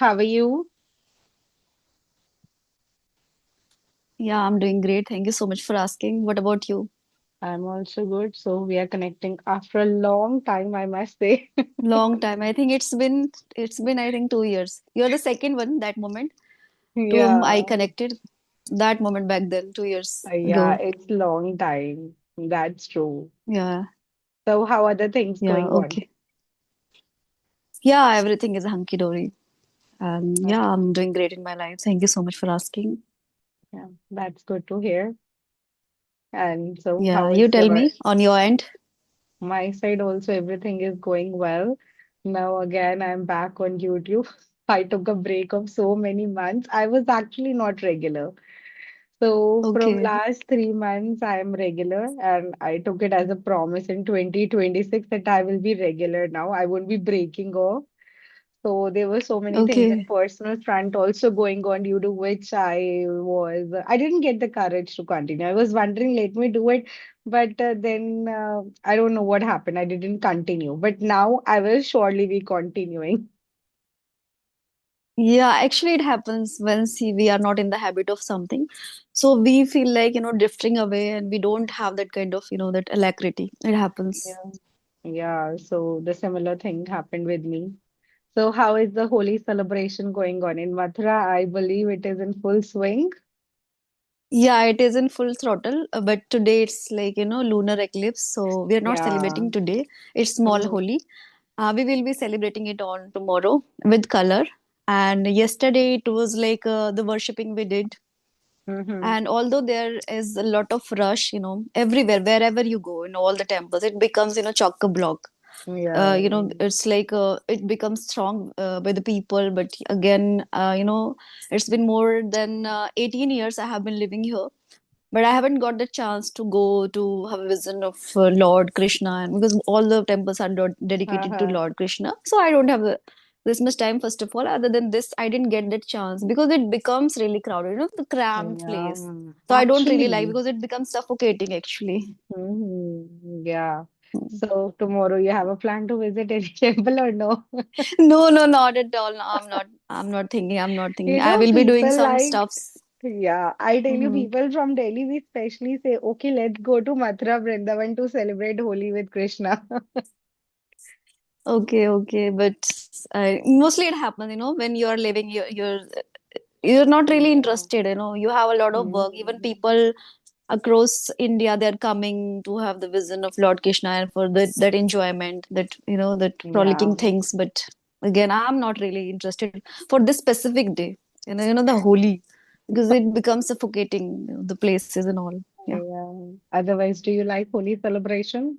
How are you? Yeah, I'm doing great. Thank you so much for asking. What about you? I'm also good. So we are connecting after a long time, I must say. Long time. I think it's been I think 2 years. You're the second one that moment to whom I Yeah, connected that moment back then, 2 years yeah, ago. it's long time. That's true. Yeah, So how are the things yeah, going on? okay. Yeah, everything is hunky dory. And yeah, Okay. I'm doing great in my life. Thank you so much for asking. Yeah, that's good to hear. And so Yeah, how you is tell your me on your end. my side also everything is going well. Now again, I'm back on YouTube. I took a break of so many months. I was actually not regular. So from Okay, last 3 months, I am regular, and I took it as a promise in 2026 that I will be regular now. I won't be breaking off. So there were so many things in okay. personal front also going on due to which I didn't get the courage to continue. I was wondering, let me do it, but then I don't know what happened. I didn't continue, but now I will surely be continuing. Yeah, actually, it happens when we are not in the habit of something. So we feel like, drifting away and we don't have that kind of, that alacrity. It happens. Yeah. Yeah, so the similar thing happened with me. So, how is the Holi celebration going on in Mathura? I believe it is in full swing. Yeah, it is in full throttle, but today it's like, lunar eclipse. So we are not Yeah. celebrating today. It's small Mm-hmm. Holi. We will be celebrating it on tomorrow with color. And yesterday it was like the worshipping we did. Mm-hmm. And although there is a lot of rush, everywhere, wherever you go, in all the temples, it becomes, chock a block. Yeah. It's like it becomes strong by the people. But again, it's been more than 18 years I have been living here, but I haven't got the chance to go to have a vision of Lord Krishna, and because all the temples are dedicated to Uh-huh. Lord Krishna, so I don't have this much time. First of all, other than this, I didn't get that chance because it becomes really crowded, the cramped Yeah. place. So I don't really like Actually. because it becomes suffocating actually. Yeah. So, tomorrow you have a plan to visit any temple or no? No, no, not at all. No, I'm not thinking. I'm not thinking. You I know, will be doing people some like, stuffs. yeah, I tell you, Hmm. people from Delhi, we especially say, okay, let's go to Mathura Vrindavan to celebrate Holi with Krishna. Okay, okay, but mostly it happens, when you're living, you're not really Yeah. interested. You have a lot of work. Even Mhm. people across India, they're coming to have the vision of Lord Krishna and for that enjoyment, that Yeah. frolicking things. But again, I'm not really interested for this specific day. The holy, because it becomes suffocating, the places and all. Yeah. Yeah. Otherwise, do you like Holi celebration?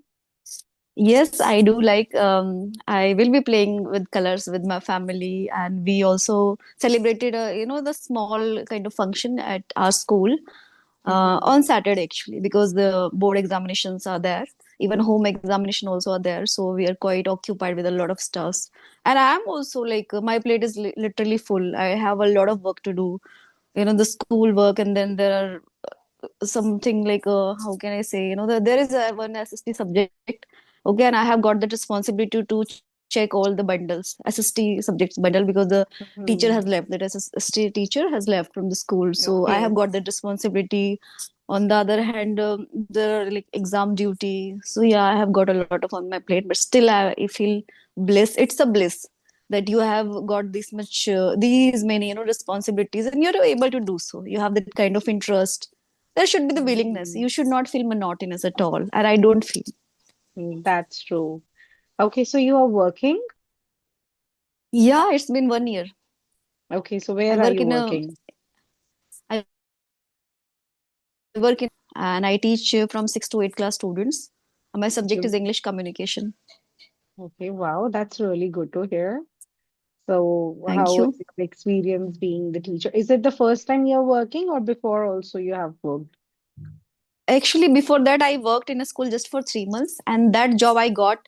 Yes, I do like. I will be playing with colors with my family, and we also celebrated the small kind of function at our school Mm-hmm. on Saturday actually, because the board examinations are there. Even home examination also are there, so we are quite occupied with a lot of stuff. And I am also like my plate is literally full. I have a lot of work to do, the school work, and then there are something like how can I say, there is one SST subject. Okay, and I have got that responsibility to check all the bundles, SST subjects bundle, because the teacher has Mm-hmm. left. That SST teacher has left from the school, so I have Okay. got that responsibility. On the other hand, there are like exam duty. So yeah, I have got a lot of on my plate, but still I feel bliss. It's a bliss that you have got this much, these many, responsibilities, and you're able to do so. You have that kind of interest. There should be the willingness. Mhm. You should not feel monotonous at all. And I don't feel. That's true. Okay, so you are working? Yeah, it's been 1 year. Okay, so I where are work you in a working? I work in and I teach from 6 to 8 class students. My subject Okay. is English communication. Okay, wow, that's really good to hear. So, Thank how is you. your experience being the teacher? Is it the first time you're working or before also you have worked? Actually, before that, I worked in a school just for 3 months, and that job I got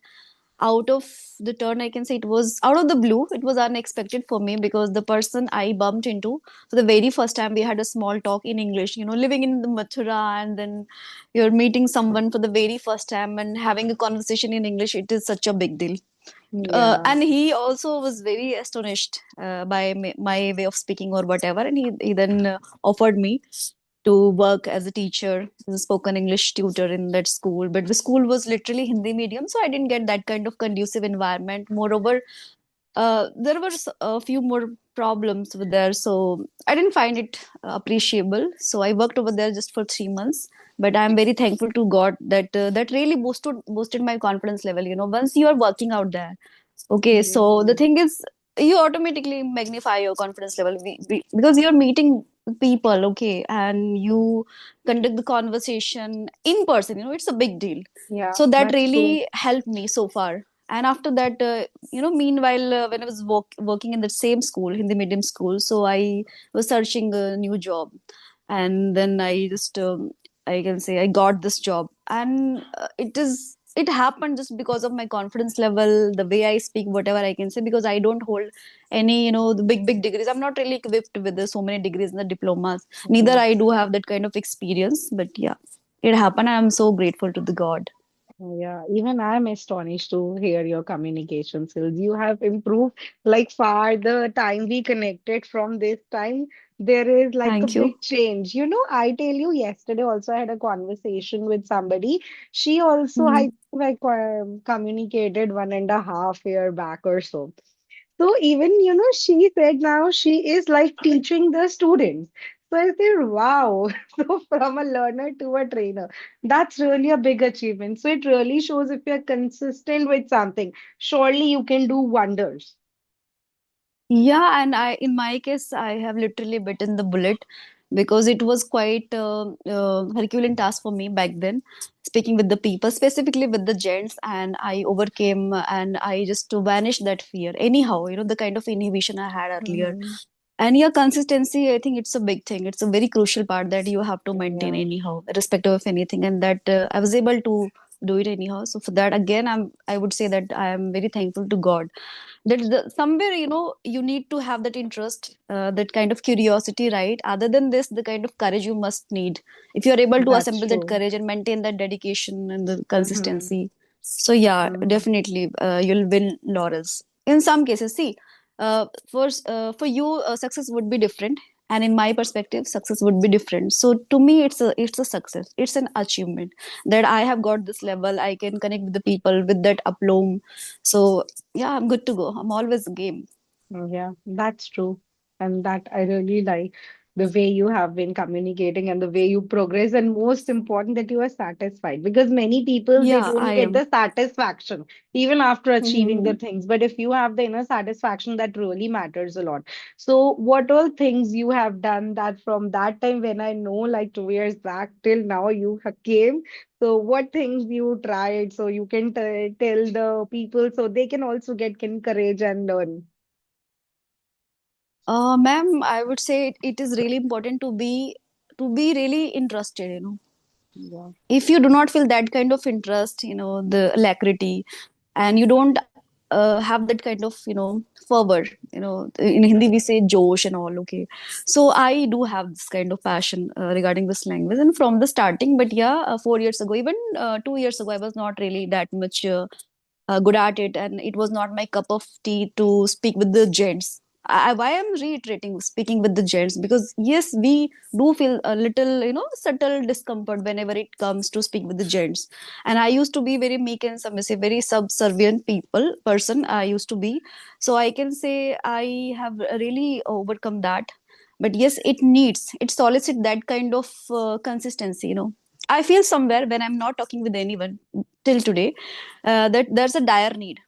out of the turn. I can say it was out of the blue. It was unexpected for me because the person I bumped into for the very first time, we had a small talk in English. Living in the Mathura, and then you're meeting someone for the very first time and having a conversation in English. It is such a big deal. Yeah. And he also was very astonished by my way of speaking or whatever, and he then offered me to work as a teacher, as a spoken English tutor in that school. But the school was literally Hindi medium, so I didn't get that kind of conducive environment. Moreover, there were a few more problems with there, so I didn't find it appreciable. So I worked over there just for 3 months. But I'm very thankful to God that that really boosted my confidence level. Once you are working out there, okay, so the Yeah. thing is, you automatically magnify your confidence level because you're meeting people, okay, and you conduct the conversation in person. It's a big deal. Yeah, So that that's true. really helped me so far. And after that, meanwhile, when I was working in the same school, Hindi medium school, so I was searching a new job, and then I can say I got this job, and it happened just because of my confidence level, the way I speak, whatever I can say, because I don't hold any, the big degrees. I'm not really equipped with so many degrees and the diplomas. Neither Yeah. I do have that kind of experience, but yeah, it happened. And I'm so grateful to the God. Yeah, even I'm astonished to hear your communication skills. You have improved like far the time we connected from this time. There is like a Thank you. big change. I tell you, yesterday also I had a conversation with somebody. She also, I Mhm. think, like communicated 1.5 year back or so. So even, she said now she is like teaching the students. So I said, wow. So from a learner to a trainer, that's really a big achievement. So it really shows if you're consistent with something, surely you can do wonders. Yeah, and in my case, I have literally bitten the bullet because it was quite Herculean task for me back then, speaking with the people, specifically with the gents, and I overcame and I just vanished that fear. Anyhow, the kind of inhibition I had earlier. Hmm. And yeah, consistency, I think it's a big thing. It's a very crucial part that you have to maintain Yeah. anyhow, irrespective of anything. And that I was able to do it anyhow. So for that, again, I would say that I am very thankful to God that somewhere you need to have that interest, that kind of curiosity, right? Other than this, the kind of courage you must need if you're able to That's assemble that true. courage and maintain that dedication and the Hmm. consistency. So yeah, Hmm. definitely you'll win laurels in some cases. See, for you, success would be different, and in my perspective, success would be different. So to me, it's a success, it's an achievement that I have got this level. I can connect with the people with that aplomb. So yeah, I'm good to go. I'm always game. Yeah, that's true. And that I really like the way you have been communicating and the way you progress. And most important, that you are satisfied because many people they Yeah, don't I get am. the satisfaction even after achieving the Hmm. things. But if you have the inner satisfaction, that really matters a lot. So, what all things you have done that from that time when I know, like 2 years back till now, you came. So, what things you tried so you can tell the people so they can also get encouraged and learn. Ma'am, I would say it is really important to be really interested. Yeah. If you do not feel that kind of interest, the alacrity, and you don't have that kind of fervor, in Hindi we say josh and all, okay. So I do have this kind of passion regarding this language, and from the starting. But yeah, 4 years ago, even 2 years ago, I was not really that much good at it, and it was not my cup of tea to speak with the gents. Why I'm reiterating speaking with the gents, because yes, we do feel a little, subtle discomfort whenever it comes to speak with the gents. And I used to be very meek and submissive, very subservient person. I used to be, so I can say I have really overcome that. But yes, it solicits that kind of consistency. I feel somewhere when I'm not talking with anyone till today, that there's a dire need.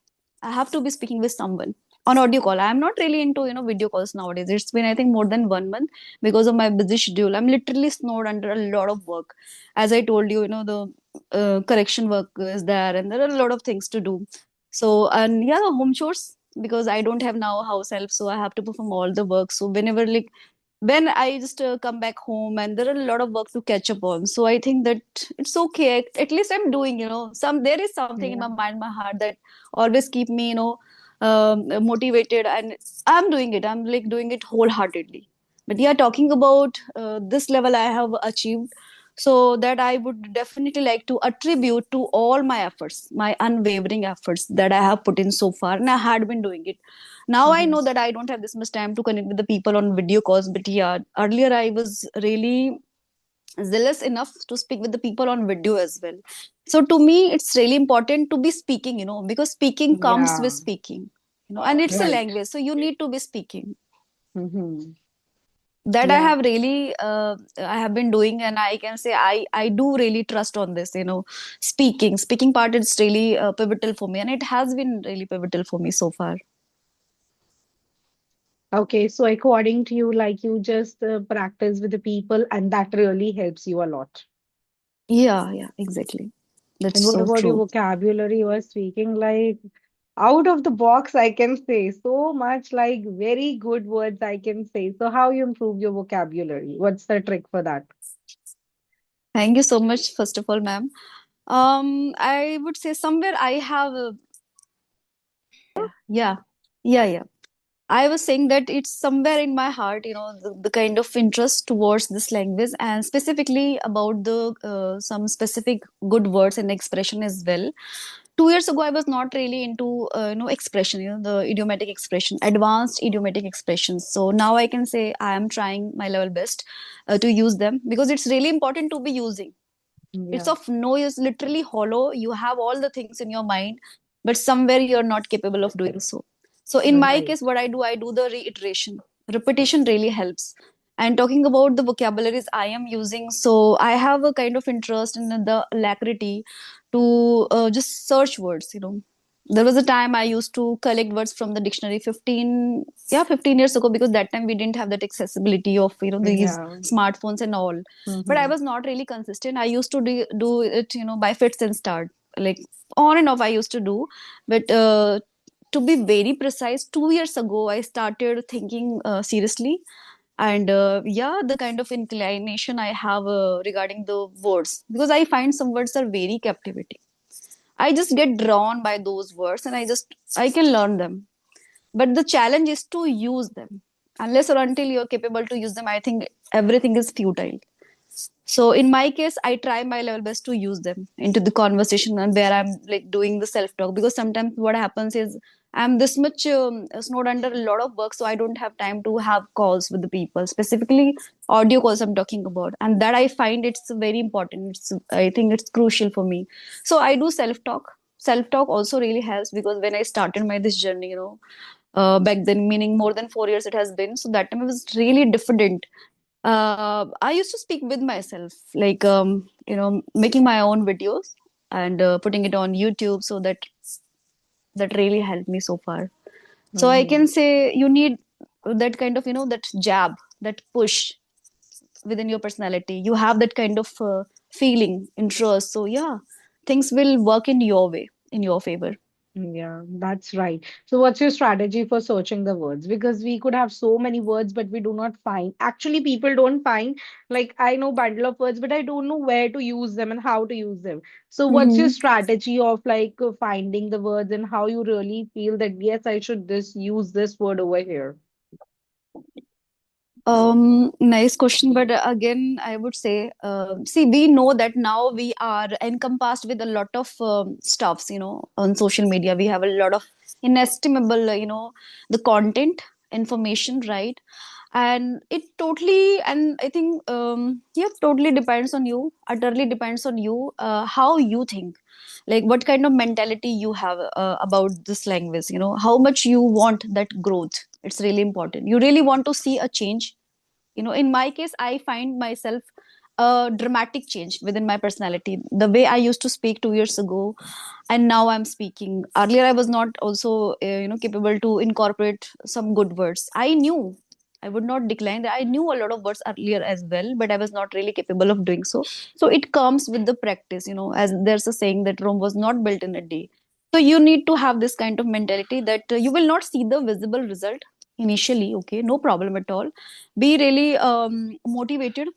I have to be speaking with someone on audio call. I'm not really into video calls nowadays. It's been, I think, more than 1 month because of my busy schedule. I'm literally snowed under a lot of work. As I told you, the correction work is there, and there are a lot of things to do. So, and yeah, home chores, because I don't have now house help, so I have to perform all the work. So whenever, like, when I just come back home, and there are a lot of work to catch up on, so I think that it's okay. At least I'm doing, there is something in Yeah. my mind, my heart, that always keep me, motivated, and I'm doing it. I'm like doing it wholeheartedly. But yeah, talking about this level I have achieved. So that I would definitely like to attribute to all my efforts, my unwavering efforts that I have put in so far, and I had been doing it. Now I Mm-hmm. know that I don't have this much time to connect with the people on video calls, but yeah, earlier I was really zealous enough to speak with the people on video as well. So to me, it's really important to be speaking, because speaking comes with Yeah, speaking, and it's a right. language, so you need to be speaking. Mm-hmm. That I Yeah. have really, I have been doing, and I can say I do really trust on this. Speaking part is really pivotal for me, and it has been really pivotal for me so far. Okay, so according to you, like you just practice with the people, and that really helps you a lot. Yeah, yeah, exactly. That's And what so about your true. vocabulary? You are speaking like out of the box, I can say so much, like very good words, I can say. So, how you improve your vocabulary? What's the trick for that? Thank you so much, first of all, ma'am. I would say somewhere I have, yeah, yeah, yeah. I was saying that it's somewhere in my heart, the kind of interest towards this language, and specifically about the some specific good words and expression as well. 2 years ago, I was not really into expression, the idiomatic expression, advanced idiomatic expressions. So now I can say I am trying my level best to use them, because it's really important to be using. It's Yeah, of no use, literally hollow. You have all the things in your mind, but somewhere you're not capable of doing so. So in my right. case, what I do the reiteration. Repetition really helps. And talking about the vocabularies I am using, so I have a kind of interest in the alacrity to just search words. There was a time I used to collect words from the dictionary 15 years ago, because that time we didn't have that accessibility of these Yeah. smartphones and all. But I Mm-hmm. was not really consistent. I used to do it, by fits and start, like on and off I used to do. But to be very precise, 2 years ago I started thinking seriously. And yeah, the kind of inclination I have regarding the words, because I find some words are very captivating. I just get drawn by those words, and I can learn them. But the challenge is to use them. Unless or until you're capable to use them, I think everything is futile. So in my case, I try my level best to use them into the conversation, and where I'm like doing the self talk, because sometimes what happens is I'm this much snowed under a lot of work, so I don't have time to have calls with the people, specifically audio calls I'm talking about, and that I find it's very important. I think it's crucial for me. So I do self talk. Self talk also really helps, because when I started my this journey, back then, meaning more than 4 years it has been, so that time it was really diffident. I used to speak with myself, like making my own videos and putting it on YouTube. So that really helped me so far. So I Mm-hmm. can say you need that kind of that jab, that push within your personality. You have that kind of feeling, interest. So yeah, things will work in your way, in your favor. Yeah, that's right. So, what's your strategy for searching the words? Because we could have so many words, but we do not find. Actually, people don't find. Like, I know bundle of words, but I don't know where to use them and how to use them. So, what's your Mhm. strategy of like finding the words and how you really feel that yes, I should this use this word over here? Nice question, but again, I would say, see, we know that now we are encompassed with a lot of stuffs, on social media. We have a lot of inestimable, the content, information, right? And it totally, and I think, yeah, totally depends on you, utterly depends on you, how you think, like what kind of mentality you have about this language, how much you want that growth. It's really important. You really want to see a change. In my case, I find myself a dramatic change within my personality. The way I used to speak 2 years ago, and now I'm speaking. Earlier, I was not also, capable to incorporate some good words. I knew. I would not decline that. I knew a lot of words earlier as well, but I was not really capable of doing so. So it comes with the practice, as there's a saying that Rome was not built in a day. So you need to have this kind of mentality that you will not see the visible result initially. Okay, no problem at all. Be really motivated.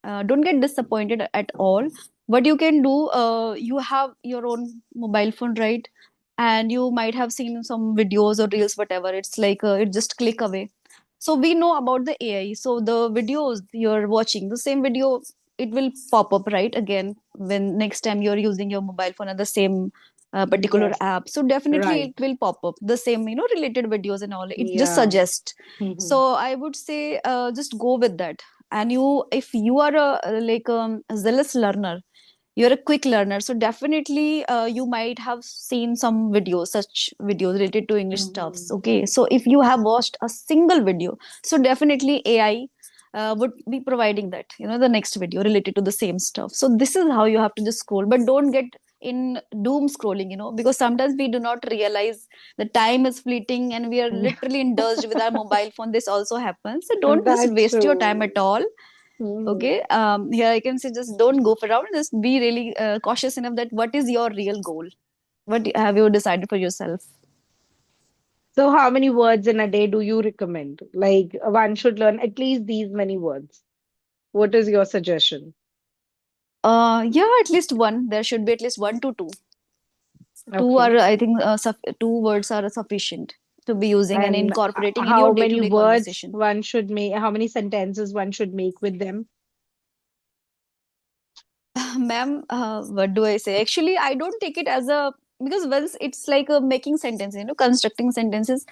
Don't get disappointed at all. What you can do, you have your own mobile phone, right? And you might have seen some videos or reels, whatever. It's like it just click away. So we know about the AI. So the videos you're watching, the same video, it will pop up, right? Again, when next time you're using your mobile phone and the same particular Yes, app. So definitely right. it will pop up the same, related videos and all. It just Yeah. suggests. Mhm. So I would say just go with that. And if you are a zealous learner, you're a quick learner, so definitely you might have seen some videos, such videos related to English stuffs. Mhm. Okay, so if you have watched a single video, so definitely AI would be providing that, the next video related to the same stuff. So this is how you have to just scroll, but don't get in doom scrolling, because sometimes we do not realize the time is fleeting and we are Yeah. literally indulged with our mobile phone. This also happens, so don't just That's waste your time true. at all. Mhm. Okay. Here I can say, just don't go for around. Just be really cautious enough that what is your real goal? What have you decided for yourself? So, how many words in a day do you recommend? Like, one should learn at least these many words. What is your suggestion? Yeah, at least one. There should be at least one to two. Two Okay. are, I think, two words are sufficient to be using and And incorporating in your how many day-to-day words conversation. one should make, how many sentences one should make with them? Ma'am, what do I say? Actually, I don't take it as a, because once it's like a making sentences, constructing sentences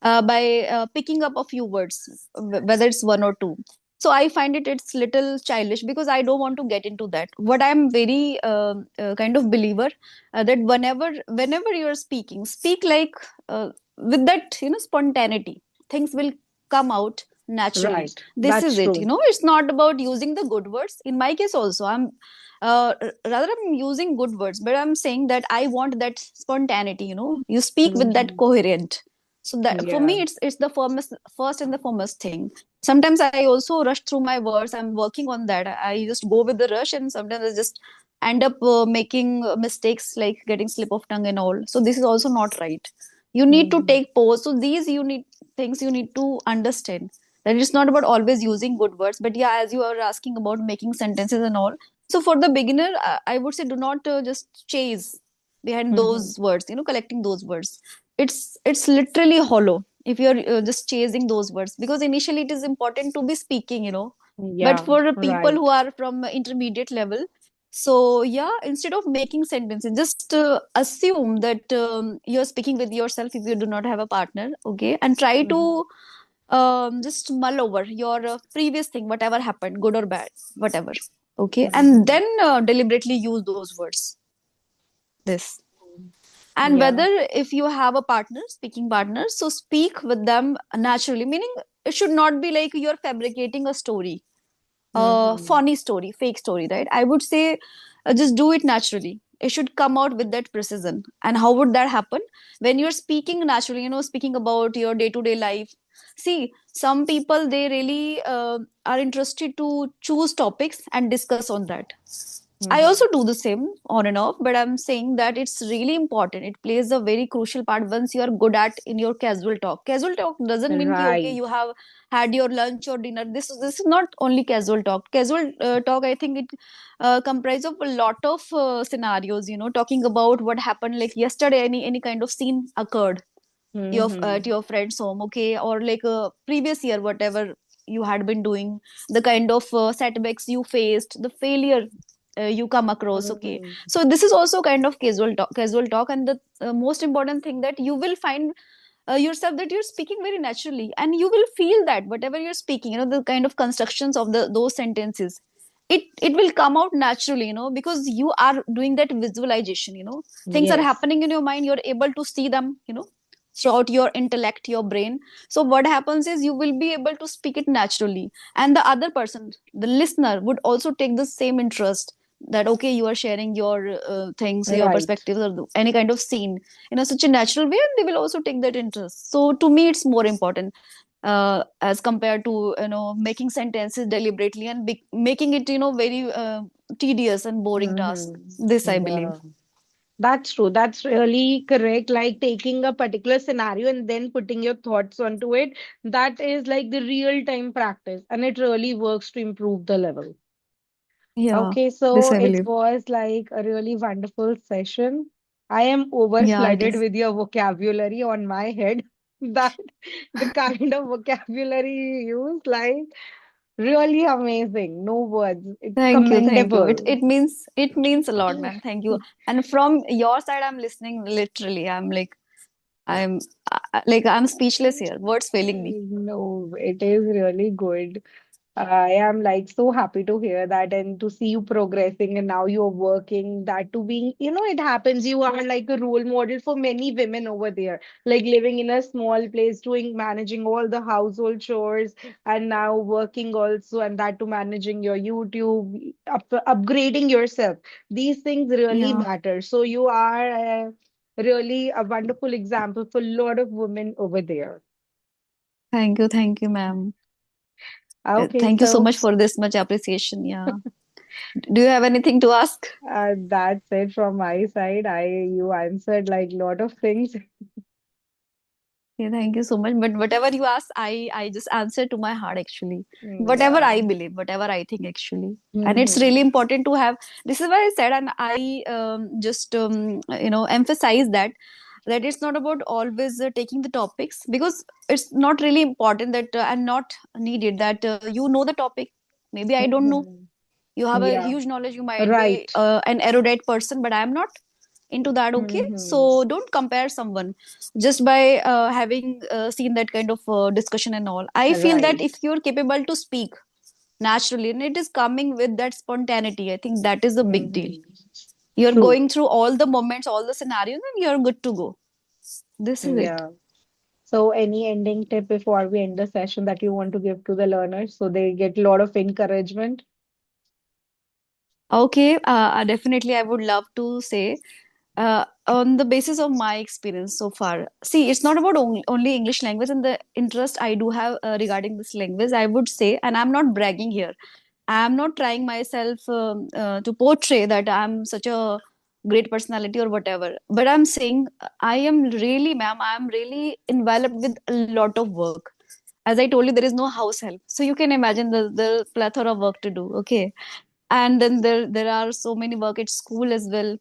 by picking up a few words, whether it's one or two. So I find it's little childish because I don't want to get into that. What I'm very kind of believer that whenever you're speaking, speak like with that spontaneity. Things will come out naturally. Right. This That's is it. true. It's not about using the good words. In my case also, rather I'm using good words, but I'm saying that I want that spontaneity. You speak with that Hmm. coherent. So that for Yeah. me, it's the first and the foremost thing. Sometimes I also rush through my words. I'm working on that. I just go with the rush, and sometimes I just end up making mistakes, like getting slip of tongue and all. So this is also not right. You need to Hmm. take pause. So these you need things you need to understand, that it's not about always using good words. But yeah, as you are asking about making sentences and all, so for the beginner, I would say do not just chase behind Hmm. those words, collecting those words. It's literally hollow if you're just chasing those words, because initially it is important to be speaking, but Yeah. for the people Right. who are from intermediate level, so yeah, instead of making sentences, just assume that you're speaking with yourself if you do not have a partner. Okay, and try Hmm. to just mull over your previous thing, whatever happened, good or bad, whatever. Okay, and Hmm. then deliberately use those words. This. And Yeah. whether if you have a partner, speaking partner, so speak with them naturally, meaning it should not be like you're fabricating a story, a Hmm. funny story, fake story, right? I would say just do it naturally. It should come out with that precision. And how would that happen? When you're speaking naturally, speaking about your day to day life. See, some people, they really are interested to choose topics and discuss on that. I Hmm. also do the same on and off, but I'm saying that it's really important. It plays a very crucial part once you are good at in your casual talk. Casual talk doesn't mean ki, okay, Right. you have had your lunch or dinner. This is not only casual talk. Casual talk, I think it comprises of a lot of scenarios. Talking about what happened like yesterday, any kind of scene occurred at Hmm. your friend's home, okay, or like previous year, whatever you had been doing, the kind of setbacks you faced, the failure you come across. Okay, Hmm. so this is also kind of casual talk, and the most important thing that you will find yourself that you're speaking very naturally, and you will feel that whatever you're speaking, the kind of constructions of those sentences, it will come out naturally, because you are doing that visualization. Things are Yes. happening in your mind, you're able to see them, throughout your intellect, your brain. So what happens is you will be able to speak it naturally, and the other person, the listener, would also take the same interest, that okay, you are sharing your things, your Right. perspectives, or any kind of scene in a such a natural way, and they will also take that interest. So to me, it's more important as compared to making sentences deliberately and making it very tedious and boring task. Hmm. This I believe. Yeah. That's true. That's really correct. Like taking a particular scenario and then putting your thoughts onto it. That is like the real time practice, and it really works to improve the level. Yeah, Okay, so this I it believe. was like a really wonderful session. I am over Yeah, it flooded is. with your vocabulary on my head. That the kind of vocabulary you use, like. Really amazing. No words. It's Thank you, thank you. It commendable. it means it means a lot, ma'am. Thank you. And from your side, I'm listening literally. I'm like I'm speechless here. Words failing me. No, it is really good. I am like so happy to hear that and to see you progressing and now you're working that to being, it happens. You are like a role model for many women over there, like living in a small place, managing all the household chores and now working also and that to managing your YouTube, upgrading yourself. These things really Yeah. matter. So you are really a wonderful example for a lot of women over there. Thank you, ma'am. Okay, Thank you so so much for this much appreciation. Yeah. Do you have anything to ask? That's it from my side. You answered like a lot of things. Yeah, thank you so much. But whatever you ask, I just answer to my heart actually. Whatever Yeah. I believe, whatever I think actually. And it's Hmm. really important to have. This is why I said, and I just emphasize that it's not about always taking the topics, because it's not really important that and not needed that you know the topic. Maybe I don't know. Hmm. You have a Yeah. huge knowledge. You might be Right. an erudite person, but I am not into that. Okay, Hmm. so don't compare someone just by having seen that kind of discussion and all. I feel that Right. if you're capable to speak naturally and it is coming with that spontaneity, I think that is a big deal. Hmm. You're True. going through all the moments, all the scenarios, and you're good to go. This is it. Yeah. So any ending tip before we end the session that you want to give to the learners so they get a lot of encouragement? Okay, definitely I would love to say, on the basis of my experience so far, see, it's not about only English language and the interest I do have regarding this language, I would say, and I'm not bragging here. I'm not trying myself to portray that I'm such a great personality or whatever, but I'm saying I am really, ma'am, I'm really enveloped with a lot of work. As I told you, there is no house help. So you can imagine the plethora of work to do. Okay. And then there are so many work at school as well,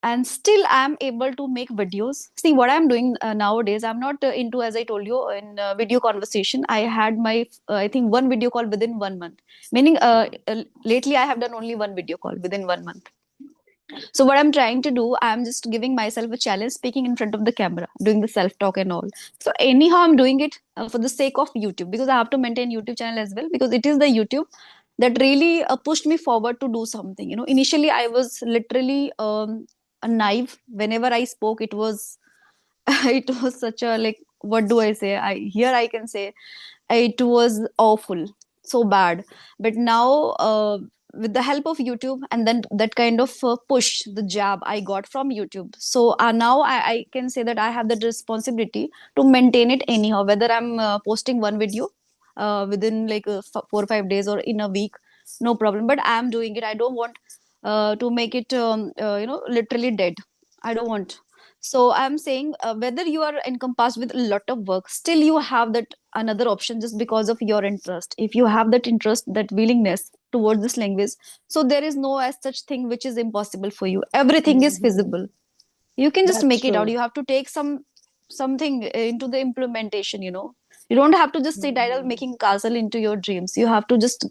and still I'm able to make videos. See what I'm doing nowadays, I'm not into, as I told you, in video conversation. I had my I think one video call within 1 month, meaning lately I have done only one video call within 1 month. So what I'm trying to do, I'm just giving myself a challenge, speaking in front of the camera, doing the self talk and all. So anyhow I'm doing it for the sake of YouTube, because I have to maintain YouTube channel as well, because it is the YouTube that really pushed me forward to do something. Initially I was literally a naive. Whenever I spoke, it was it was such a, like, what do I say, I can say it was awful, so bad. But now, with the help of YouTube and then that kind of push, the jab I got from YouTube, so now I can say that I have the responsibility to maintain it anyhow, whether I'm posting one video within like 4 or 5 days or in a week, no problem. But I'm doing it. I don't want to make it literally dead. I don't want. So I'm saying, whether you are encompassed with a lot of work, still you have that another option, just because of your interest. If you have that interest, that willingness towards this language, so there is no as such thing which is impossible for you. Everything is Hmm. feasible. You can just That's make it out. true. You have to take something into the implementation. You don't have to just sit idle Hmm. making castle into your dreams. You have to just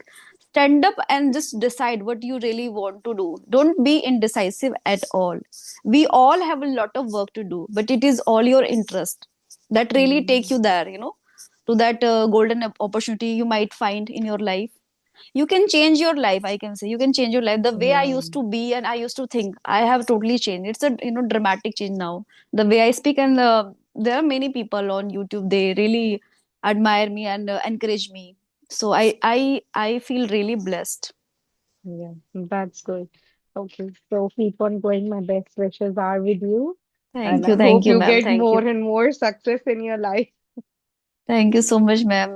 stand up and just decide what you really want to do. Don't be indecisive at all. We all have a lot of work to do, but it is all your interest that really take Hmm. you there, to that golden opportunity you might find in your life. You can change your life. I can say you can change your life. The way I Yeah. used to be and I used to think, I have totally changed. It's a dramatic change now. The way I speak, and there are many people on YouTube, they really admire me and encourage me. So I feel really blessed. Yeah. That's good. Okay. So keep on going. My best wishes are with you. And I Thank hope you, you ma'am. get Thank you. more and more success in your life. Thank you so much, ma'am.